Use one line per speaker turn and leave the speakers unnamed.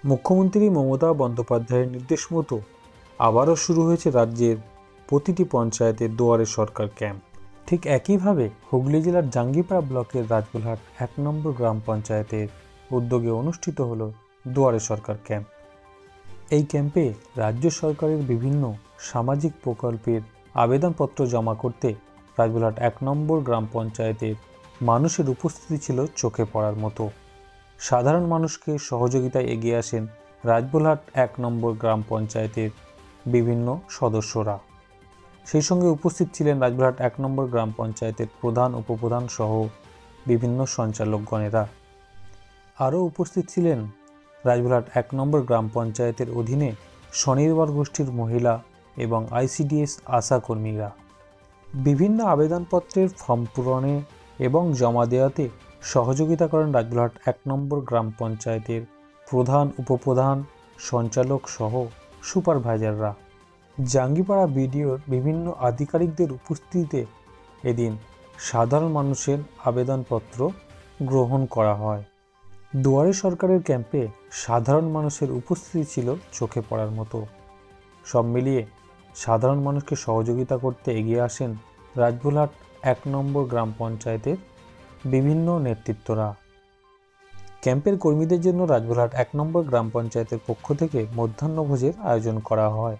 মুখ্যমন্ত্রী মমতা বন্দ্যোপাধ্যায়ের নির্দেশ মতো আবারও শুরু হয়েছে রাজ্যের প্রতিটি পঞ্চায়েতের দুয়ারে সরকার ক্যাম্প। ঠিক একইভাবে হুগলি জেলার জাঙ্গিপাড়া ব্লকের রাজবুলহাট ১ নম্বর গ্রাম পঞ্চায়েতের উদ্যোগে অনুষ্ঠিত হল দুয়ারে সরকার ক্যাম্প। এই ক্যাম্পে রাজ্য সরকারের বিভিন্ন সামাজিক প্রকল্পের আবেদনপত্র জমা করতে রাজবুলহাট ১ নম্বর গ্রাম পঞ্চায়েতের মানুষের উপস্থিতি ছিল চোখে পড়ার মতো। সাধারণ মানুষকে সহযোগিতায় এগিয়ে আসেন রাজবুলহাট ১ নম্বর গ্রাম পঞ্চায়েতের বিভিন্ন সদস্যরা। সেই সঙ্গে উপস্থিত ছিলেন রাজবুলহাট ১ নম্বর গ্রাম পঞ্চায়েতের প্রধান উপপ্রধান সহ বিভিন্ন সঞ্চালকগণেরা। আরও উপস্থিত ছিলেন রাজবুলহাট ১ নম্বর গ্রাম পঞ্চায়েতের অধীনে স্বনির্ভর গোষ্ঠীর মহিলা এবং আইসিডিএস আশাকর্মীরা। বিভিন্ন আবেদনপত্রের ফর্ম পূরণে এবং জমা দেওয়াতে সহযোগিতা করেন রাজবুলহাট ১ নম্বর গ্রাম পঞ্চায়েতের প্রধান উপপ্রধান সঞ্চালক সহ সুপারভাইজাররা। জাঙ্গিপাড়া বিডিওর বিভিন্ন আধিকারিকদের উপস্থিতিতে এদিন সাধারণ মানুষের আবেদনপত্র গ্রহণ করা হয়। দুয়ারে সরকারের ক্যাম্পে সাধারণ মানুষের উপস্থিতি ছিল চোখে পড়ার মতো। সব মিলিয়ে সাধারণ মানুষকে সহযোগিতা করতে এগিয়ে আসেন রাজবুলহাট ১ নম্বর গ্রাম পঞ্চায়েতের বিভিন্ন নেতৃত্বরা। ক্যাম্পের কর্মীদের জন্য রাজবুলহাট ১ নম্বর গ্রাম পঞ্চায়েতের পক্ষ থেকে মধ্যাহ্নভোজের আয়োজন করা হয়।